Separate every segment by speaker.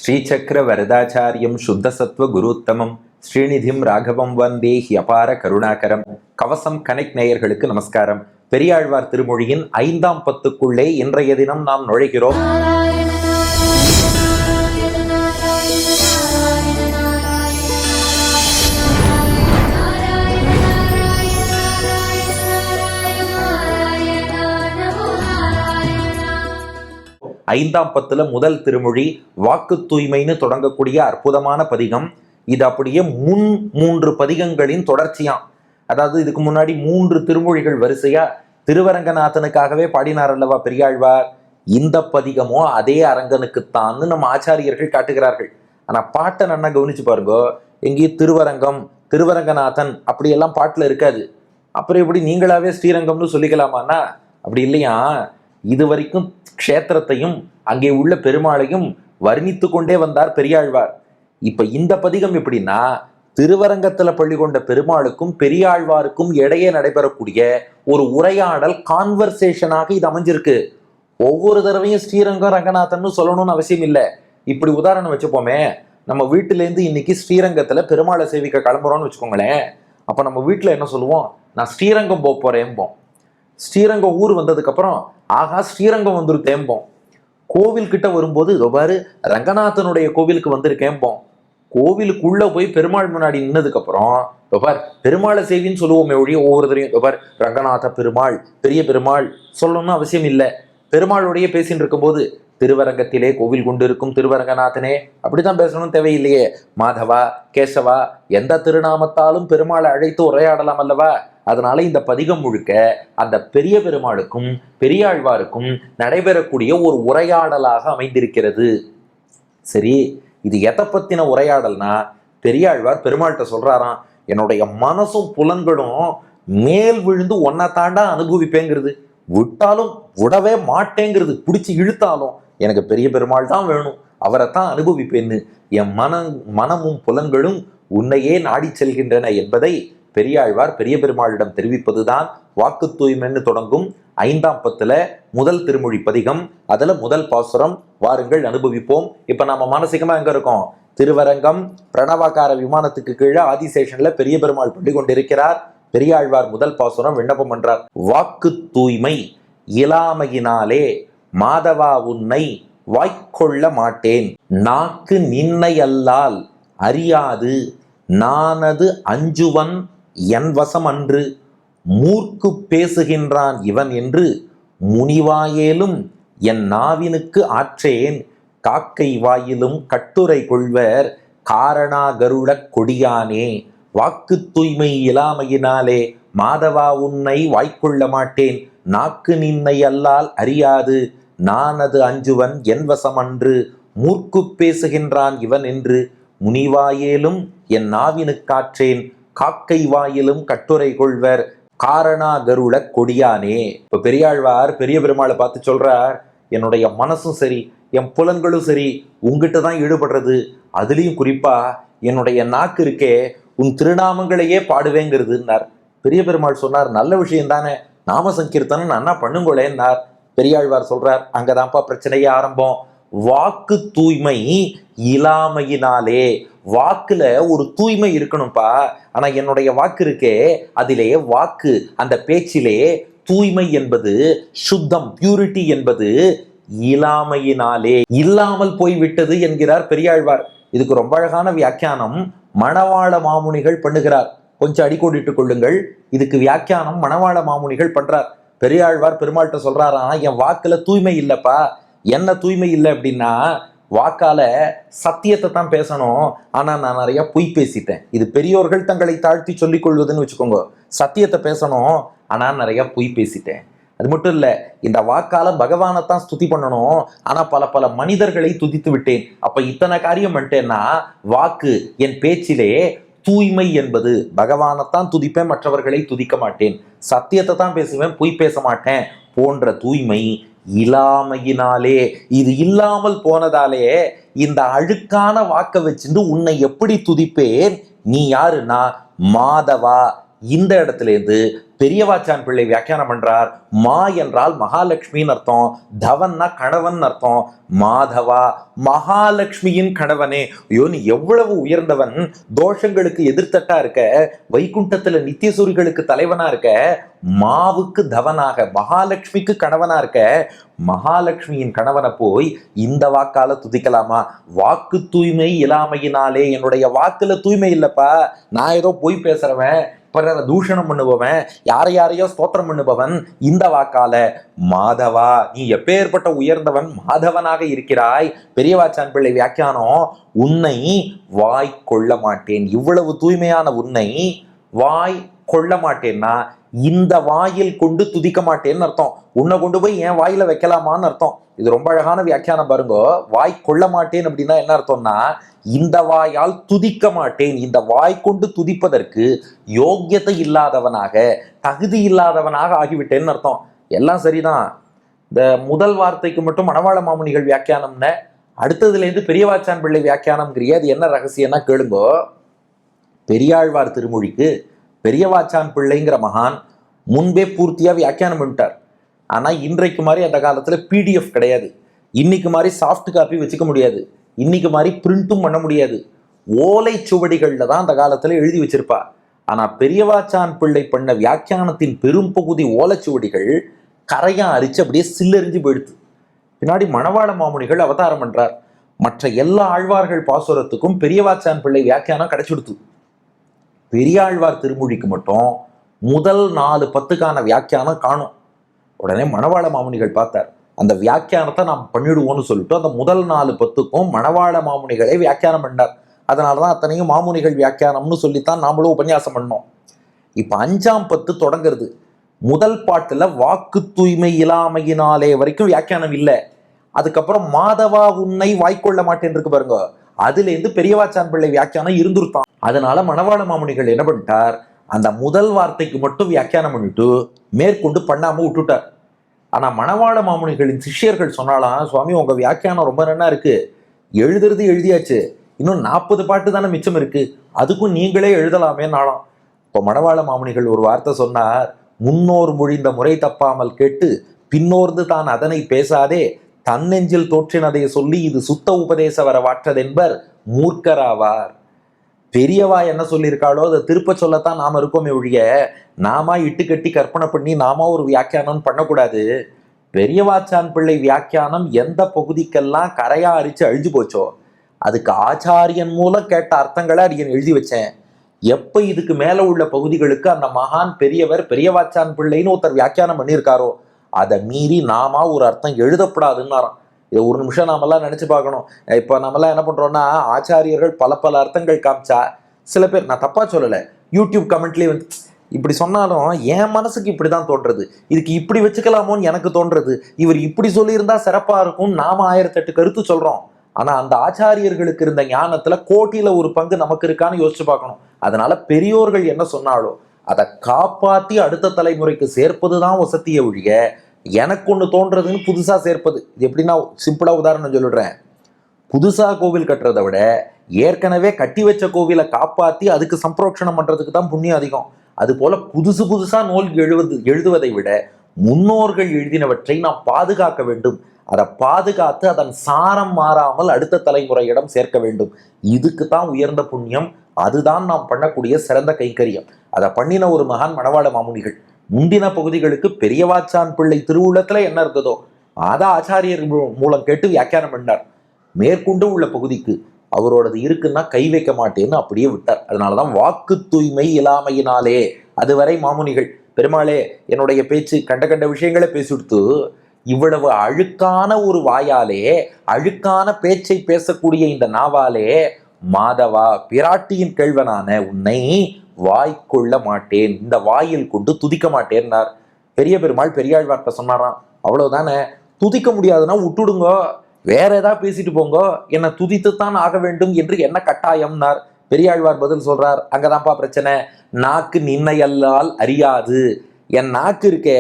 Speaker 1: ஸ்ரீசக்கர வரதாச்சாரியம் சுத்தசத்வ குருத்தமம் ஸ்ரீநிதிம் ராகவம் வந்தே ஹியபார கருணாகரம். கவசம் கனெக்ட் நேயர்களுக்கு நமஸ்காரம். பெரியாழ்வார் திருமொழியின் 5ஆம் பத்துக்குள்ளே இன்றைய தினம் நாம் நுழைகிறோம். ஐந்தாம் பத்துல முதல் திருமொழி வாக்கு தூய்மைன்னு தொடங்கக்கூடிய அற்புதமான பதிகம். இது அப்படியே முன் 3 பதிகங்களின் தொடர்ச்சியாம். அதாவது இதுக்கு முன்னாடி 3 திருமொழிகள் வரிசையா திருவரங்கநாதனுக்காகவே பாடினார் அல்லவா பெரியாழ்வார். இந்த பதிகமோ அதே அரங்கனுக்குத்தான்னு நம்ம ஆச்சாரியர்கள் காட்டுகிறார்கள். ஆனா பாட்டை நல்லா கவனிச்சு பாருங்க. எங்கேயும் திருவரங்கம் திருவரங்கநாதன் அப்படியெல்லாம் பாட்டுல இருக்காது. அப்புறம் எப்படி நீங்களாவே ஸ்ரீரங்கம்னு சொல்லிக்கலாமான்னா அப்படி இல்லையா. இது வரைக்கும் க்ஷேத்திரத்தையும் அங்கே உள்ள பெருமாளையும் வர்ணித்து கொண்டே வந்தார் பெரியாழ்வார். இப்ப இந்த பதிகம் எப்படின்னா, திருவரங்கத்துல பள்ளி கொண்ட பெருமாளுக்கும் பெரியாழ்வாருக்கும் இடையே நடைபெறக்கூடிய ஒரு உரையாடல் கான்வர்சேஷனாக இது அமைஞ்சிருக்கு. ஒவ்வொரு தடவையும் ஸ்ரீரங்கம் ரங்கநாதன் சொல்லணும்னு அவசியம் இல்லை. இப்படி உதாரணம் வச்சுப்போமே, நம்ம வீட்டிலேருந்து இன்னைக்கு ஸ்ரீரங்கத்துல பெருமாளை சேவிக்க கிளம்புறோம்னு வச்சுக்கோங்களேன். அப்ப நம்ம வீட்டுல என்ன சொல்லுவோம், நான் ஸ்ரீரங்கம் போறேன்போம். ஸ்ரீரங்கம் ஊர் வந்ததுக்கு அப்புறம் ஆகா ஸ்ரீரங்கம் வந்துருக்கேம்போம். கோவில் கிட்ட வரும்போது இதோ பாரு ரங்கநாதனுடைய கோவிலுக்கு வந்திருக்கேம்போம். கோவிலுக்குள்ள போய் பெருமாள் முன்னாடி நின்னதுக்கு அப்புறம் இதோ பார் பெருமாளை சேவின்னு சொல்லுவோமே ஒழிய ஒவ்வொருத்தரையும் இதோ பார் ரங்கநாத பெருமாள் பெரிய பெருமாள் சொல்லணும்னு அவசியம் இல்லை. பெருமாளுடைய பேசின்னு இருக்கும்போது திருவரங்கத்திலே கோவில் கொண்டு இருக்கும் திருவரங்கநாதனே அப்படிதான் பேசணும் தேவையில்லையே. மாதவா கேசவா எந்த திருநாமத்தாலும் பெருமாளை அழைத்து உரையாடலாம் அல்லவா. அதனால இந்த பதிகம் முழுக்க அந்த பெரிய பெருமாளுக்கும் பெரியாழ்வாருக்கும் நடைபெறக்கூடிய ஒரு உரையாடலாக அமைந்திருக்கிறது. சரி, இது எதை பத்தின உரையாடல்னா, பெரியாழ்வார் பெருமாள்கிட்ட சொல்றாராம், என்னுடைய மனசும் புலன்களும் மேல் விழுந்து ஒன்ன தாண்டா அனுபவிப்பேங்கிறது, விட்டாலும் விடவே மாட்டேங்கிறது, பிடிச்சி இழுத்தாலும் எனக்கு பெரிய பெருமாள் தான் வேணும், அவரைத்தான் அனுபவிப்பேன்னு என் மனமும் புலன்களும் உன்னையே நாடி செல்கின்றன என்பதை பெரியாழ்வார் பெரிய பெருமாளிடம் தெரிவிப்பதுதான் வாக்கு தூய்மைன்னு தொடங்கும் 5ஆம் பத்துல முதல் திருமொழி பதிகம். அதுல முதல் பாசுரம் வாருங்கள் அனுபவிப்போம். இப்ப நம்ம மானசீகமா எங்க இருக்கோம், திருவரங்கம் பிரணவாகார விமானத்துக்கு கீழே ஆதிசேஷன்ல பெரிய பெருமாள் பள்ளி கொண்டிருக்கிறார். பெரியாழ்வார் முதல் பாசுரம் விண்ணப்பம் பண்றார். வாக்கு தூய்மை இலாமையினாலே மாதவா உன்னை வாய்க்கொள்ள மாட்டேன், நாக்கு நின்னை அல்லால் அறியாது நானது அஞ்சுவன் என் வசம் அன்று, மூர்க்கு பேசுகின்றான் இவன் என்று முனிவாயேலும் என் நாவினுக்கு ஆற்றேன், காக்கை வாயிலும் கட்டுரை கொள்வர் காரணா கருட கொடியானே. வாக்கு தூய்மை இலாமையினாலே மாதவா உன்னை வாய்க்கொள்ள மாட்டேன், நாக்கு நின்னை அல்லால் அறியாது நானது அஞ்சுவன் என் வசம் அன்று, மூர்க்கு பேசுகின்றான் இவன் என்று முனிவாயேலும் என் நாவினுக்காற்றேன், காக்கை வாயிலும் கட்டுரை கொள்வர் காரணா கருட கொடியானே. இப்ப பெரியாழ்வார் பெரிய பெருமாளை பார்த்து சொல்றார், என்னுடைய மனசும் சரி என் புலன்களும் சரி உங்ககிட்ட தான் ஈடுபடுறது, அதுலயும் குறிப்பா என்னுடைய நாக்கு இருக்கே உன் திருநாமங்களையே பாடுவேங்கிறதுன்னார். பெரிய பெருமாள் சொன்னார், நல்ல விஷயம் தானே, நாம சங்கீர்த்தனம் அண்ணா பண்ணுங்களேன்னார். பெரியாழ்வார் சொல்றார், அங்கதான்ப்பா பிரச்சனையே ஆரம்பம். வாக்கு தூய்மை இலாமையினாலே, வாக்குல ஒரு தூய்மை இருக்கணும்ப்பா. ஆனா என்னுடைய வாக்கு இருக்கே அதிலே வாக்கு அந்த பேச்சிலே தூய்மை என்பது சுத்தம் பியூரிட்டி என்பது இலாமையினாலே இல்லாமல் போய்விட்டது என்கிறார் பெரியாழ்வார். இதுக்கு ரொம்ப அழகான வியாக்கியானம் மணவாள மாமுனிகள் பண்ணுகிறார். கொஞ்சம் அடிக்கோடிட்டுக் கொள்ளுங்கள். இதுக்கு வியாக்கியானம் மணவாள மாமுனிகள் பண்றார். பெரியாழ்வார் பெருமாள்கிட்ட சொல்றாராம், என் வாக்குல தூய்மை இல்லப்பா. என்ன தூய்மை இல்லை அப்படின்னா, வாக்கால சத்தியத்தை தான் பேசணும், ஆனா நான் நிறைய பொய் பேசிட்டேன். இது பெரியோர்கள் தங்களை தாழ்த்தி சொல்லிக் கொள்வதுன்னு வச்சுக்கோங்க. சத்தியத்தை பேசணும், ஆனா நிறைய பொய் பேசிட்டேன். அது மட்டும் இல்ல, இந்த வாக்கால பகவானைத்தான் ஸ்துதி பண்ணணும், ஆனா பல பல மனிதர்களை துதித்து விட்டேன். அப்ப இத்தனை காரியம் பண்ணிட்டேன்னா வாக்கு என் பேச்சிலே தூய்மை என்பது பகவானைத்தான் துதிப்பேன், மற்றவர்களை துதிக்க மாட்டேன், சத்தியத்தை தான் பேசுவேன், பொய் பேச மாட்டேன் போன்ற தூய்மை இல்லாமையினாலே, இது இல்லாமல் போனதாலே இந்த அழுக்கான வாக்க வச்சுட்டு உன்னை எப்படி துதிப்பேன், நீ யாருன்னா மாதவா, இந்த இடத்துல இருந்து பெரியவாச்சான் பிள்ளை வியாக்கியானம் பண்றார். மா என்றால் மகாலட்சுமின்னு அர்த்தம், தவன்னா கணவன் அர்த்தம். மாதவா மகாலட்சுமியின் கணவனே, ஐயோ நீ எவ்வளவு உயர்ந்தவன், தோஷங்களுக்கு எதிர்த்தட்டா இருக்க, வைகுண்டத்துல நித்தியசூரிகளுக்கு தலைவனா இருக்க, மாவுக்கு தவனாக மகாலட்சுமிக்கு கணவனா இருக்க, மகாலட்சுமியின் கணவனை போய் இந்த வாக்கால துதிக்கலாமா? வாக்கு தூய்மை இல்லாமையினாலே, என்னுடைய வாக்குல தூய்மை இல்லப்பா, நான் ஏதோ பொய் பேசுறவன், பிறரை தூஷணம் பண்ணுபவன், யாரையோ ஸ்தோத்திரம் பண்ணுபவன், இந்த வாக்கால மாதவா நீ எப்பேற்பட்ட உயர்ந்தவன், மாதவனாக இருக்கிறாய். பெரியவாச்சான் பிள்ளை வியாக்கியானம், உன்னை வாய் கொள்ள மாட்டேன், இவ்வளவு தூய்மையான உன்னை வாய் கொள்ள மாட்டேன்னா இந்த வாயில் கொண்டு துதிக்க மாட்டேன்னு அர்த்தம். உன்னை கொண்டு போய் என் வாயில வைக்கலாமான்னு அர்த்தம். இது ரொம்ப அழகான வியாக்கியானம் பாருங்க. வாய் கொள்ள மாட்டேன் அப்படின்னா என்ன அர்த்தம்னா, இந்த வாயால் துதிக்க மாட்டேன், இந்த வாய் கொண்டு துதிப்பதற்கு யோக்கியத்தை இல்லாதவனாக, தகுதி இல்லாதவனாக ஆகிவிட்டேன்னு அர்த்தம். எல்லாம் சரிதான். இந்த முதல் வார்த்தைக்கு மட்டும் மணவாள மாமுனிகள் வியாக்கியானம்னு, அடுத்ததுலேருந்து பெரியவாச்சான் பிள்ளை வியாக்கியானம்ங்கிறிய, அது என்ன ரகசியம்னா கேளுங்கோ. பெரியாழ்வார் திருமொழிக்கு பெரியவாச்சான் பிள்ளைங்கிற மகான் முன்பே பூர்த்தியா வியாக்கியானம் பண்ணிட்டார். ஆனா இன்றைக்கு மாதிரி அந்த காலத்துல பிடிஎஃப் கிடையாது, இன்னைக்கு மாதிரி சாஃப்ட் காப்பி வச்சுக்க முடியாது, இன்னைக்கு மாதிரி பிரிண்ட்டும் பண்ண முடியாது. ஓலை சுவடிகள்ல தான் அந்த காலத்துல எழுதி வச்சிருப்பா. ஆனா பெரியவாச்சான் பிள்ளை பண்ண வியாக்கியானத்தின் பெரும் பகுதி ஓலைச்சுவடிகள் கரையா அரிச்சு அப்படியே சில்லெறிஞ்சு போயிடுது. பின்னாடி மணவாள மாமுனிகள் அவதாரம் பண்றார். மற்ற எல்லா ஆழ்வார்கள் பாசுரத்துக்கும் பெரியவாச்சான் பிள்ளை வியாக்கியானம் கிடைச்சுடுத்து. பெரியாழ்வார் திருமொழிக்கு மட்டும் முதல் 4 பத்துக்கான வியாக்கியானம் காணும். உடனே மணவாள மாமுனிகள் பார்த்தார், அந்த வியாக்கியானத்தை நாம் பண்ணிடுவோம்னு சொல்லிட்டு அந்த முதல் 4 பத்துக்கும் மணவாள மாமுனிகளே வியாக்கியானம் பண்ணார். அதனாலதான் அத்தனையும் மாமுனிகள் வியாக்கியானம்னு சொல்லித்தான் நாமளும் உபன்யாசம் பண்ணோம். இப்ப 5ஆம் பத்து தொடங்குறது. முதல் பாட்டுல வாக்கு தூய்மை இல்லாமையினாலே வரைக்கும் வியாக்கியானம் இல்லை. அதுக்கப்புறம் மாதவா உன்னை வாய்க்கொள்ள மாட்டேன் இருக்கு பாருங்க, அதுல இருந்து பெரியவாச்சான் பிள்ளை வியாக்கியானம் இருந்துருத்தான். அதனால மணவாள மாமுனிகள் என்ன பண்ணிட்டார், அந்த முதல் வார்த்தைக்கு மட்டும் வியாக்கியானம் பண்ணிட்டு மேற்கொண்டு பண்ணாம விட்டுட்டார். ஆனா மணவாள மாமுனிகளின் சிஷ்யர்கள் சொன்னாலாம், சுவாமி உங்க வியாக்கியானம் ரொம்ப நல்லா இருக்கு, எழுதுறது எழுதியாச்சு, இன்னும் 40 பாட்டு தானே மிச்சம் இருக்கு, அதுக்கும் நீங்களே எழுதலாமே நாளாம். இப்போ மணவாள மாமுனிகள் ஒரு வார்த்தை சொன்னார், முன்னோர் மொழிந்த முறை தப்பாமல் கேட்டு பின்னோர்ந்து தான் அதனை பேசாதே, தன்னெஞ்சில் தோற்றினதை சொல்லி இது சுத்த உபதேச வர வாற்றதென்பர் மூர்க்கராவார். பெரியவா என்ன சொல்லியிருக்காளோ அதை திருப்ப சொல்லத்தான் நாம இருக்கோமே ஒழிய, நாம இட்டுக்கட்டி கற்பனை பண்ணி நாம ஒரு வியாக்கியானம் பண்ணக்கூடாது. பெரியவாச்சான் பிள்ளை வியாக்கியானம் எந்த பகுதிக்கெல்லாம் கரையா அரிச்சு அழிஞ்சு போச்சோ அதுக்கு ஆச்சாரியன் மூலம் கேட்ட அர்த்தங்களை அடியன் எழுதி வச்சேன். எப்ப இதுக்கு மேல உள்ள பகுதிகளுக்கு அந்த மகான் பெரியவர் பெரியவாச்சான் பிள்ளைன்னு ஒருத்தர் வியாக்கியானம் பண்ணியிருக்காரோ அதை மீறி நாம ஒரு அர்த்தம் எழுதப்படாதுன்னாராம். இதை ஒரு நிமிஷம் நாமெல்லாம் நினைச்சு பார்க்கணும். இப்போ நம்மலாம் என்ன பண்றோம்னா, ஆச்சாரியர்கள் பல அர்த்தங்கள் காமிச்சா, சில பேர், நான் தப்பா சொல்லலை, யூடியூப் கமெண்ட்லேயே வந்து இப்படி சொன்னாலும் என் மனசுக்கு இப்படிதான் தோன்றது, இதுக்கு இப்படி வச்சுக்கலாமோன்னு எனக்கு தோன்றது, இவர் இப்படி சொல்லியிருந்தா சிறப்பா இருக்கும், நாம 1008 கருத்து சொல்றோம். ஆனா அந்த ஆச்சாரியர்களுக்கு இருந்த ஞானத்துல கோட்டியில ஒரு பங்கு நமக்கு இருக்கான்னு யோசிச்சு பார்க்கணும். அதனால பெரியோர்கள் என்ன சொன்னாலோ அதை காப்பாத்தி அடுத்த தலைமுறைக்கு சேர்ப்பதுதான் வசதியை ஒழிய எனக்கு ஒன்று தோன்றதுன்னு புதுசா சேர்ப்பது. இது எப்படின்னா, சிம்பிளா உதாரணம் சொல்லிடுறேன். புதுசா கோவில் கட்டுறதை விட ஏற்கனவே கட்டி வச்ச கோவிலை காப்பாத்தி அதுக்கு சம்பரோட்சணம் பண்றதுக்கு தான் புண்ணியம் அதிகம். அது போல புதுசா நூல் எழுதுவதை விட முன்னோர்கள் எழுதினவற்றை நாம் பாதுகாக்க வேண்டும். அதை பாதுகாத்து அதன் சாரம் மாறாமல் அடுத்த தலைமுறையிடம் சேர்க்க வேண்டும். இதுக்கு தான் உயர்ந்த புண்ணியம். அதுதான் நாம் பண்ணக்கூடிய சிறந்த கைங்கரியம். அதை பண்ணின ஒரு மகான் மணவாள மாமுனிகள். முந்தின பகுதிகளுக்கு பெரியவாச்சான் பிள்ளை திருவுள்ளத்துல என்ன இருந்ததோ அதை ஆச்சாரியர் மூலம் கேட்டு வியாக்கியானம் பண்ணார். மேற்கொண்டு உள்ள பகுதிக்கு அவரோடது இருக்குன்னா கை வைக்க மாட்டேன்னு அப்படியே விட்டார். அதனாலதான் வாக்கு தூய்மை இல்லாமையினாலே அதுவரை மாமுனிகள், பெருமாளே என்னுடைய பேச்சு கண்ட விஷயங்களை பேசிவிடுத்து, இவ்வளவு அழுக்கான ஒரு வாயாலே அழுக்கான பேச்சை பேசக்கூடிய இந்த நாவாலே மாதவா பிராட்டியின் கேள்வனான உன்னை வாய்க்கொள்ள மாட்டேன், இந்த வாயில் கொண்டு துதிக்க மாட்டேன்னார். பெரிய பெருமாள் பெரியாழ்வார்ட்ட சொன்னாராம், அவ்வளவுதானே, துதிக்க முடியாதுன்னா விட்டுடுங்க, வேற ஏதாவது பேசிட்டு போங்க, என்னை துதித்துத்தான் ஆக வேண்டும் என்று என்ன கட்டாயம்னார். பெரியாழ்வார் பதில் சொல்றார், அங்கதான்ப்பா பிரச்சனை, நாக்கு நின்னை அல்லால் அறியாது. என் நாக்கு இருக்கே,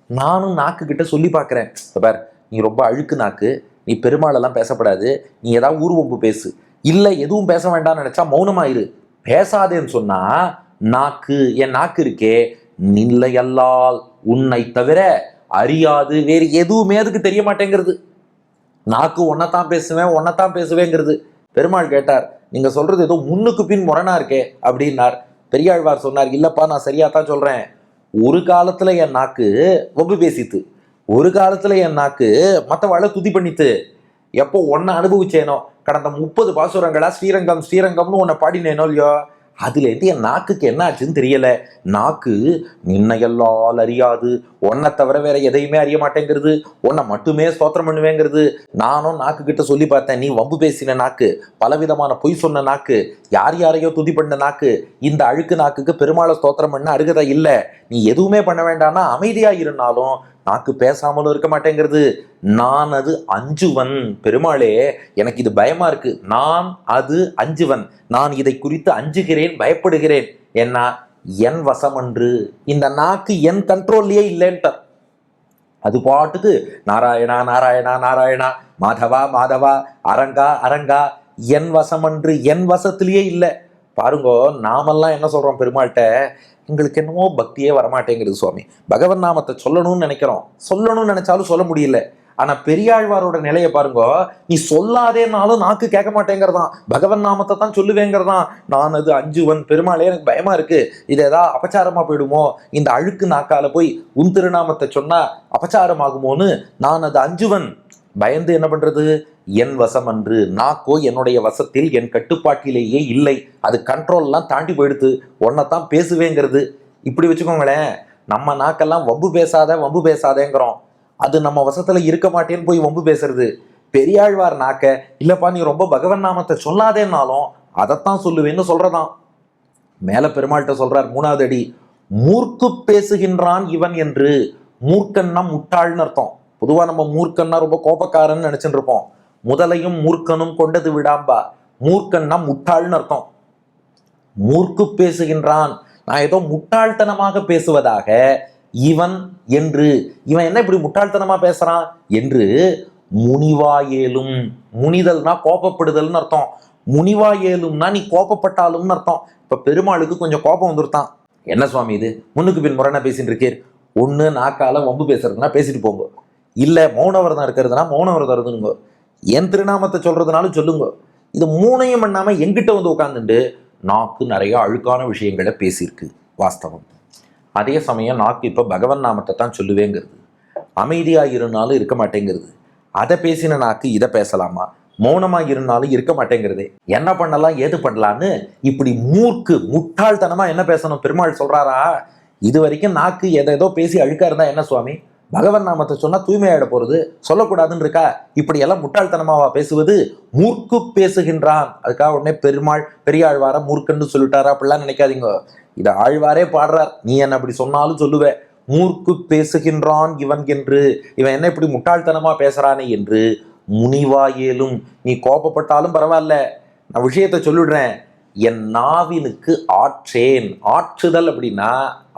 Speaker 1: நானும் நாக்கு கிட்ட சொல்லி பார்க்கிறேன், பார் நீ ரொம்ப அழுக்கு நாக்கு, நீ பெருமாளெல்லாம் பேசப்படாது, நீ ஏதாவது ஊர்வம்பு பேசு, இல்லை எதுவும் பேச வேண்டாம்னு நினைச்சா மௌனமாயிரு, பேசாதேன்னு சொன்னா நாக்கு, என் நாக்கு இருக்கே நில்லையல்லால் உன்னை தவிர அறியாது வேறு எதுவுமே அதுக்கு தெரிய மாட்டேங்கிறது. நாக்கு ஒன்னத்தான் பேசுவேன் ஒன்னத்தான் பேசுவேங்கிறது. பெருமாள் கேட்டார், நீங்க சொல்றது ஏதோ முன்னுக்கு பின் முரணா இருக்கே அப்படின்னார். பெரியாழ்வார் சொன்னார், இல்லப்பா நான் சரியா தான் சொல்றேன். ஒரு காலத்துல என் நாக்கு வம்பு பேசித்து, ஒரு காலத்துல என் நாக்கு மற்றவாழ துதி பண்ணித்து. எப்போ ஒன்ன அனுபவிச்சேனோ, கடந்த 30 பாசுரங்களா ஸ்ரீரங்கம் ஸ்ரீரங்கம்னு உன்னை பாடினேனோ இல்லையோ, அதுலேருந்து என் நாக்குக்கு என்ன ஆச்சுன்னு தெரியல. நாக்கு நின்னையல்லால் அறியாது, உன்னை தவிர வேற எதையுமே அறிய மாட்டேங்கிறது, உன்னை மட்டுமே ஸ்தோத்திரம் பண்ணுவேங்கிறது. நானும் நாக்கு கிட்ட சொல்லி பார்த்தேன், நீ வம்பு பேசின நாக்கு, பலவிதமான பொய் சொன்ன நாக்கு, யார் யாரையோ துதி பண்ண நாக்கு, இந்த அழுக்கு நாக்குக்கு பெருமாளை ஸ்தோத்திரம் பண்ண அருகதை இல்லை. நீ எதுவுமே பண்ண வேண்டாம்னா அமைதியா இருந்தாலும் நாக்கு பேசாமலும் இருக்க மாட்டேங்கிறது. நான் அது அஞ்சுவன். பெருமாளே, எனக்கு இது பயமா இருக்கு. நான் அது அஞ்சுவன், நான் இதை குறித்து அஞ்சுகிறேன், பயப்படுகிறேன். என்ன என் வசமன்று, இந்த நாக்கு என் கண்ட்ரோல்லையே இல்லைன்ட்டார். அது பாட்டுக்கு நாராயணா நாராயணா நாராயணா, மாதவா மாதவா, அரங்கா அரங்கா, என் வசமன்று, என் வசத்திலேயே இல்லை. பாருங்கோ, நாமெல்லாம் என்ன சொல்றோம் பெருமாள்கிட்ட, எங்களுக்கு என்னமோ பக்தியே வரமாட்டேங்கிறது சுவாமி, பகவன் நாமத்தை சொல்லணும்னு நினைக்கிறோம், சொல்லணும்னு நினைச்சாலும் சொல்ல முடியல. ஆனா பெரியாழ்வாரோட நிலையை பாருங்க, நீ சொல்லாதேனாலும் நாக்கு கேட்க மாட்டேங்கிறதான், பகவன் நாமத்தை தான் சொல்லுவேங்கிறதான். நான் அது அஞ்சுவன். பெருமாளே, எனக்கு பயமா இருக்கு, இது ஏதாவது அபச்சாரமா போயிடுமோ, இந்த அழுக்கு நாக்கால போய் உன் திருநாமத்தை சொன்னா அபச்சாரம் ஆகுமோன்னு நான் அது அஞ்சுவன். பயந்து என்ன பண்றது, என் வசம் அன்று, நாக்கோ என்னுடைய வசத்தில், என் கட்டுப்பாட்டிலேயே இல்லை, அது கண்ட்ரோல்லாம் தாண்டி போயிடுத்து, ஒன்னதான் பேசுவேங்கிறது. இப்படி வச்சுக்கோங்களேன், நம்ம நாக்கெல்லாம் வம்பு பேசாத வம்பு பேசாதேங்கிறோம், அது நம்ம வசத்துல இருக்க மாட்டேன்னு போய் வம்பு பேசுறது. பெரியாழ்வார் நாக்க, இல்லப்பா நீ ரொம்ப பகவன் நாமத்தை சொல்லாதேன்னாலும் அதைத்தான் சொல்லுவேன்னு சொல்றதான். மேல பெருமாள்கிட்ட சொல்றார் 3வது அடி, மூர்க்கு பேசுகின்றான் இவன் என்று. மூர்க்கன்னா முட்டாள்னு அர்த்தம். பொதுவா நம்ம மூர்க்கன்னா ரொம்ப கோபக்காரன்னு நினைச்சுட்டு இருப்போம். முதலையும் மூர்க்கனும் கொண்டது விடாம்பா, மூர்க்கன்னா முட்டாள்னு அர்த்தம். மூர்க்கு பேசுகின்றான், நான் ஏதோ முட்டாள்தனமாக பேசுவதாக, இவன் என்று, இவன் என்ன இப்படி முட்டாள்தனமா பேசுறான் என்று. முனிவாயேலும், முனிதல்னா கோபப்படுதல்னு அர்த்தம், முனிவாயேலும்னா நீ கோபப்பட்டாலும்னு அர்த்தம். இப்ப பெருமாளுக்கு கொஞ்சம் கோபம் வந்துருத்தான். என்ன சுவாமி இது முன்னுக்கு பின் முரணா பேசிட்டு இருக்கீர், ஒண்ணு நாக்கால வம்பு பேசுறதுன்னா பேசிட்டு போங்க, இல்ல மௌனவரதம் இருக்கிறதுனா மௌனவரதம் இருந்துங்க, என் திருநாமத்தை சொல்றதுனாலும் சொல்லுங்க. இது 3ஐயும் பண்ணாம எங்கிட்ட வந்து உட்காந்துட்டு நாக்கு நிறைய அழுக்கான விஷயங்களை பேசியிருக்கு, வாஸ்தவம். அதே சமயம் நாக்கு இப்ப பகவன் நாமத்தை தான் சொல்லுவேங்கிறது, அமைதியா இருந்தாலும் இருக்க மாட்டேங்கிறது. அதை பேசின நாக்கு இதை பேசலாமா, மௌனமா இருந்தாலும் இருக்க மாட்டேங்கிறது. என்ன பண்ணலாம் ஏது பண்ணலான்னு இப்படி மூர்க்கு முட்டாள்தனமா என்ன பேசணும் பெருமாள் சொல்றாரா. இது வரைக்கும் நாக்கு ஏதோ பேசி அழுக்கா இருந்தா என்ன சுவாமி, பகவன் நாமத்தை சொன்னா தூய்மையாயிட போறது, சொல்லக்கூடாதுன்னு இருக்கா, இப்படி எல்லாம் முட்டாள்தனமாவா பேசுவது. மூர்க்கு பேசுகின்றான், அதுக்காக உடனே பெருமாள் பெரியாழ்வார மூர்க்கன்னு சொல்லிட்டாரா அப்படிலாம் நினைக்காதீங்க. இதை ஆழ்வாரே பாடுறார், நீ என்ன அப்படி சொன்னாலும் சொல்லுவ. மூர்க்கு பேசுகின்றான் இவன் என்று, இவன் என்ன இப்படி முட்டாள்தனமா பேசுறானே என்று. முனிவாயேலும், நீ கோபப்பட்டாலும் பரவாயில்ல, நான் விஷயத்தை சொல்லிடுறேன். என் நாவினுக்கு ஆற்றேன், ஆற்றுதல் அப்படின்னா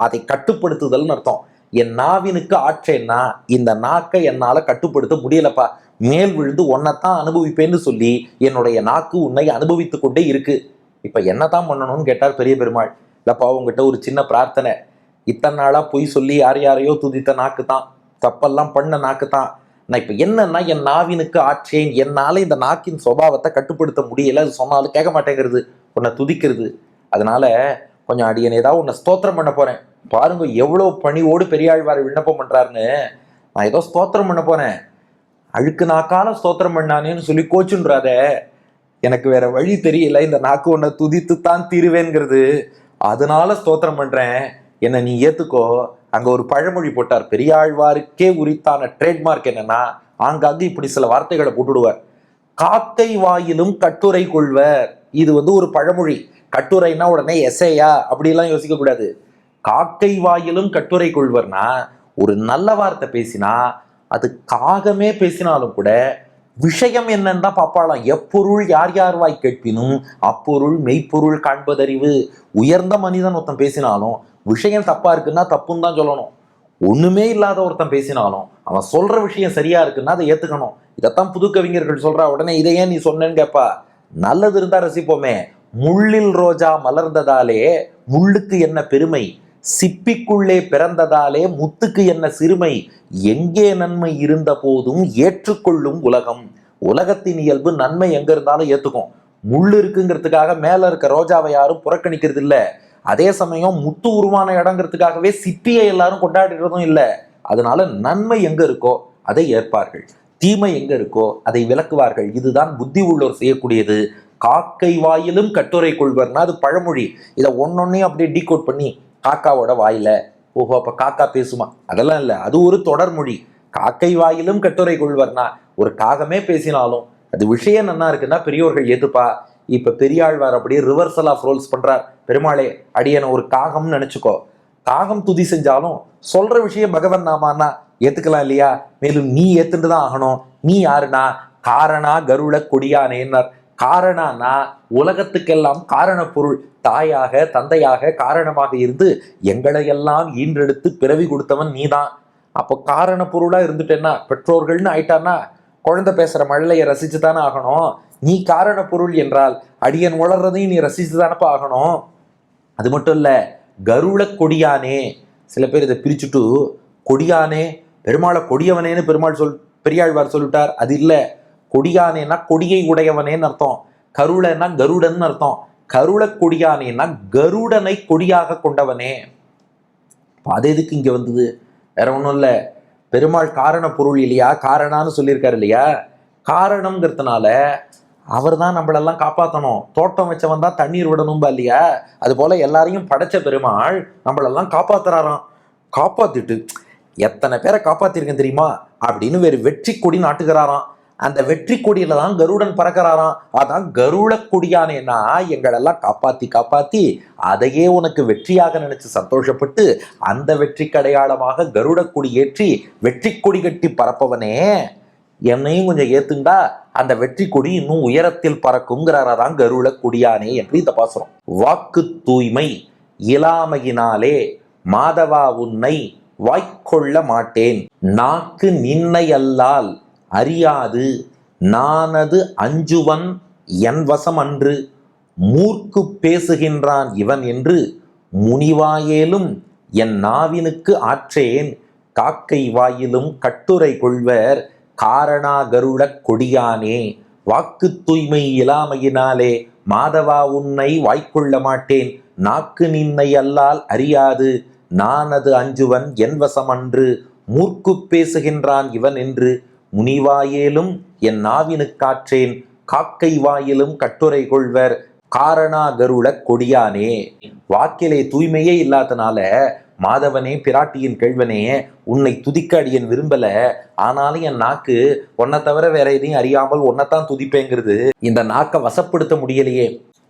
Speaker 1: அதை கட்டுப்படுத்துதல்னு அர்த்தம். என் நாவினுக்கு ஆற்றேன்னா இந்த நாக்கை என்னால கட்டுப்படுத்த முடியலப்பா, மேல் விழுந்து ஒன்னைத்தான் அனுபவிப்பேன்னு சொல்லி என்னுடைய நாக்கு உன்னை அனுபவித்து கொண்டே இருக்கு. இப்ப என்னதான் பண்ணணும்னு கேட்டார் பெரிய பெருமாள். இல்லப்பா உங்ககிட்ட ஒரு சின்ன பிரார்த்தனை, இத்தனை நாளா பொய் சொல்லி யாரையோ துதித்த நாக்கு தான், தப்பெல்லாம் பண்ண நாக்கு தான். நான் இப்ப என்னன்னா என் நாவினுக்கு ஆற்றேன், என்னால இந்த நாக்கின் சுபாவத்தை கட்டுப்படுத்த முடியல, அது சொன்னாலும் கேட்க மாட்டேங்கிறது, உன்னை துதிக்கிறது. அதனால கொஞ்சம் அடியன் ஏதாவது உன்னை ஸ்தோத்திரம் பண்ண போறேன். பாருங்க எவ்வளவு பணிவோடு பெரியாழ்வார் விண்ணப்பம் பண்றாருன்னு. நான் ஏதோ ஸ்தோத்திரம் பண்ண போறேன், அழுக்கு நாக்கால ஸ்தோத்திரம் பண்ணானேன்னு சொல்லி கோச்சுன்றாத, எனக்கு வேற வழி தெரியல, இந்த நாக்கு உன்னை துதித்து தான் தீருவேங்கிறது, அதனால ஸ்தோத்திரம் பண்றேன், என்னை நீ ஏத்துக்கோ. அங்க ஒரு பழமொழி போட்டார், பெரியாழ்வாருக்கே உரித்தான ட்ரேட்மார்க் என்னன்னா, ஆங்காங்கு இப்படி சில வார்த்தைகளை போட்டுடுவார். காக்கை வாயிலும் கட்டுரை கொள்வர், இது ஒரு பழமொழி. கட்டுரைனா உடனே எஸ்ஐயா அப்படிலாம் யோசிக்க கூடாது. காக்கை வாயிலும் கட்டுரை கொள்வர்னா, ஒரு நல்ல வார்த்தை பேசினா அது காகமே பேசினாலும் கூட விஷயம் என்னன்னு தான் பார்ப்பாளாம். எப்பொருள் யார் யார் வாய் கேட்பினும் அப்பொருள் மெய்ப்பொருள் காண்பதறிவு. உயர்ந்த மனிதன் ஒருத்தன் பேசினாலும் விஷயம் தப்பா இருக்குன்னா தப்புன்னு தான் சொல்லணும். ஒண்ணுமே இல்லாத ஒருத்தன் பேசினாலும் அவன் சொல்ற விஷயம் சரியா இருக்குன்னா அதை ஏத்துக்கணும். இதைத்தான் புது கவிஞர்கள் சொல்றா. உடனே இதை ஏன் நீ சொன்னேன்னு கேப்பா. நல்லது இருந்தா ரசிப்போமே. முள்ளில் ரோஜா மலர்ந்ததாலே முள்ளுக்கு என்ன பெருமை, சிப்பிக்குள்ளே பிறந்ததாலே முத்துக்கு என்ன சிறுமை, எங்கே நன்மை இருந்த போதும் ஏற்றுக்கொள்ளும் உலகம். உலகத்தின் இயல்பு நன்மை எங்க இருந்தாலும் ஏத்துக்கும். முள்ளு இருக்குங்கிறதுக்காக மேல இருக்க ரோஜாவை யாரும் புறக்கணிக்கிறது இல்ல. அதே சமயம் முத்து உருவான இடங்கிறதுக்காகவே சிப்பியை எல்லாரும் கொண்டாடுறதும் இல்லை. அதனால நன்மை எங்க இருக்கோ அதை ஏற்பார்கள், தீமை எங்க இருக்கோ அதை விளக்குவார்கள். இதுதான் புத்தி உள்ளோர் செய்யக்கூடியது. காக்கை வாயிலும் கட்டுரை கொள்வர்னா அது பழமொழி. இதை ஒன்னொன்னையும் அப்படியே டீகோட் பண்ணி காக்காவோட வாயில, ஓஹோ அப்ப காக்கா பேசுமா, அதெல்லாம் இல்லை. அது ஒரு தொடர்மொழி. காக்கை வாயிலும் கட்டுரை கொள்வர்னா ஒரு காகமே பேசினாலும் அது விஷயம் என்ன இருக்குன்னா பெரியோர்கள் ஏத்துப்பா. இப்ப பெரியாழ்வார் அப்படியே ரிவர்சல் ஆஃப் ரோல்ஸ் பண்றார். பெருமாளே அடியன ஒரு காகம்னு நினைச்சுக்கோ, காகம் துதி செஞ்சாலும் சொல்ற விஷயம் பகவன் நாமான்னா ஏத்துக்கலாம் இல்லையா? மேலும் நீ ஏத்துட்டு தான் ஆகணும். நீ யாருனா காரணா கருட கொடியானேன்னார். காரணானா உலகத்துக்கெல்லாம் காரண பொருள், தாயாக தந்தையாக காரணமாக இருந்து எங்களையெல்லாம் ஈன்றெடுத்து பிறவி கொடுத்தவன் நீதான். அப்போ காரண பொருளா இருந்துட்டேன்னா பெற்றோர்கள்னு ஆயிட்டான்னா குழந்தை பேசுற மழலையை ரசிச்சு தானே ஆகணும். நீ காரண பொருள் என்றால் அடியன் உளர்றதையும் நீ ரசிச்சு தானப்பா ஆகணும். அது மட்டும் இல்ல, கருட கொடியானே. சில பேர் இதை பிரிச்சுட்டு கொடியானே பெருமாளை கொடியவனேன்னு பெரியாழ்வார் சொல்லிட்டார். அது இல்ல, கொடியானேன்னா கொடியை உடையவனேன்னு அர்த்தம். கருளன்னா கருடன் அர்த்தம். கருள கொடியானேன்னா கருடனை கொடியாக கொண்டவனே. அது எதுக்கு இங்க வந்தது? வேற ஒன்றும் இல்லை, பெருமாள் காரண பொருள் இல்லையா, காரணான்னு சொல்லியிருக்காரு இல்லையா. காரணம்ங்கிறதுனால அவர் தான் நம்மளெல்லாம் காப்பாற்றணும். தோட்டம் வச்சவன் தான் தண்ணீர் விடணும்பா இல்லையா. அது போல எல்லாரையும் படைச்ச பெருமாள் நம்மளெல்லாம் காப்பாத்துறாராம். காப்பாத்திட்டு எத்தனை பேரை காப்பாத்திருக்கேன் தெரியுமா அப்படின்னு வேறு வெற்றி கொடி நாட்டுகிறாராம். அந்த வெற்றி கொடியில தான் கருடன் பறக்கிறாராம். அதான் கருட கொடியானேன்னா எங்களெல்லாம் காப்பாத்தி காப்பாத்தி அதையே உனக்கு வெற்றியாக நினைச்சு சந்தோஷப்பட்டு அந்த வெற்றிக்கு அடையாளமாக கருட கொடி ஏற்றி வெற்றி கொடி கட்டி பறப்பவனே, என்னையும் கொஞ்சம் ஏத்துண்டா அந்த வெற்றி கொடி இன்னும் உயரத்தில் பறக்குங்கிறாராதான் கருட கொடியானே என்று இந்த பாசுரம். வாக்கு தூய்மை இலாமையினாலே மாதவா உன்னை வாய்க்கொள்ள மாட்டேன், நாக்கு நின்னை அல்லால் அறியாது நானது அஞ்சுவன் என் வசம் அன்று, மூர்க்கு பேசுகின்றான் இவன் என்று முனிவாயேலும் என் நாவினுக்கு ஆற்றேன், காக்கை வாயிலும் கட்டுரை கொள்வர் காரணா கருட கொடியானே. வாக்கு தூய்மை இலாமையினாலே மாதவா உன்னை வாய்க்கொள்ள மாட்டேன், நாக்கு நின்னை அல்லால் அறியாது நானது அஞ்சுவன் என் வசம் அன்று, மூர்க்கு பேசுகின்றான் இவன் என்று முனிவாயேலும் என் நாவினுக்காற்றேன், காக்கை வாயிலும் கட்டுரை கொள்வர் காரணா கருட கொடியானே. வாக்கிலே தூய்மையே இல்லாதனால மாதவனே பிராட்டியின் கேள்வனே உன்னை துதிக்க அடியன் விரும்பல, ஆனாலும் என் நாக்கு உன்னை தவிர வேற எதையும் அறியாமல் உன்னைத்தான் துதிப்பேங்கிறது. இந்த நாக்கை வசப்படுத்த முடியலையே,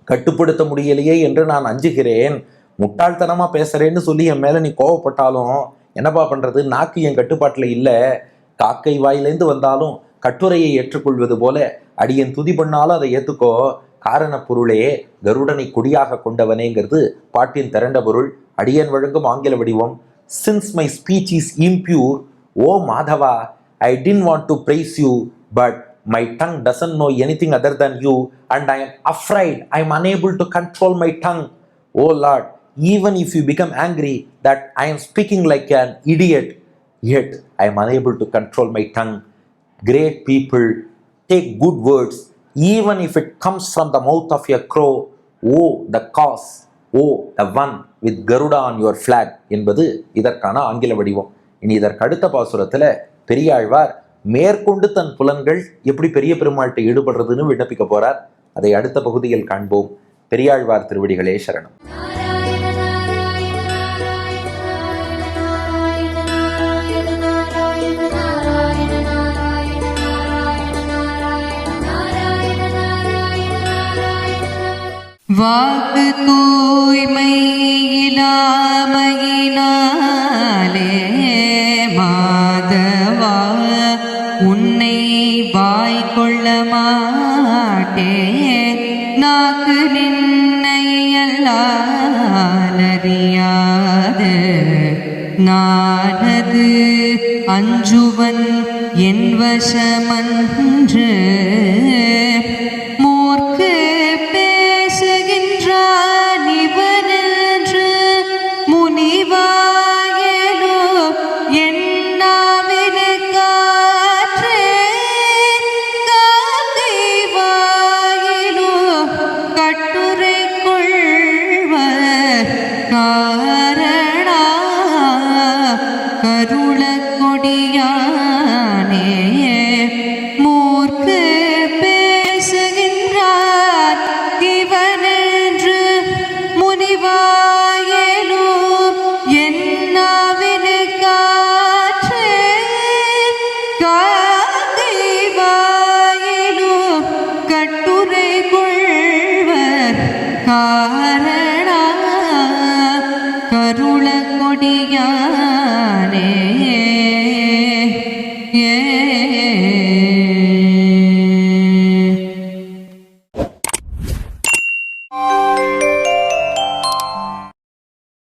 Speaker 1: கட்டுப்படுத்த முடியலையே என்று நான் அஞ்சுகிறேன். முட்டாள்தனமா பேசுறேன்னு சொல்லி என் மேல நீ கோவப்பட்டாலும் என்னப்பா பண்றது, நாக்கு என் கட்டுப்பாட்டுல இல்லை. காக்கை வாயிலேந்து வந்தாலும் கட்டுரையை ஏற்றுக்கொள்வது போல அடியன் துதி பண்ணாலும் அதை ஏத்துக்கோ. காரண பொருளே கருடனை கொடியாக கொண்டவனேங்கிறது பாட்டின் திரண்ட பொருள். அடியன் வழங்கும் ஆங்கில வடிவம். Since my speech is impure, O Madhava, I didn't want to praise you, but my tongue doesn't know anything other than you, and I am afraid I am unable to control my tongue. O Lord, even if you become angry that I am speaking like an idiot, yet I am unable to control my tongue. Great people take good words, even if it comes from the mouth of a crow. Oh, the cause. Oh, the one with Garuda on your flag என்பது இதற்கான ஆங்கில வடிவம். இனி இதற்கு அடுத்த பாசுரத்துல பெரியாழ்வார் மேற்கொண்டு தன் புலன்கள் எப்படி பெரிய பெருமாள்கிட்ட ஈடுபடுறதுன்னு விண்ணப்பிக்க போறார். அதை அடுத்த பகுதியில் காண்போம். பெரியாழ்வார் திருவடிகளே சரணம்.
Speaker 2: வாக்கு தூய்மை இலாமையினாலே மாதவா உன்னை வாய்க்கொள்ள மாட்டேன், நாக்கு நின்னை அல்லாலறியாது நானது அஞ்சுவன் என் வசமன்று,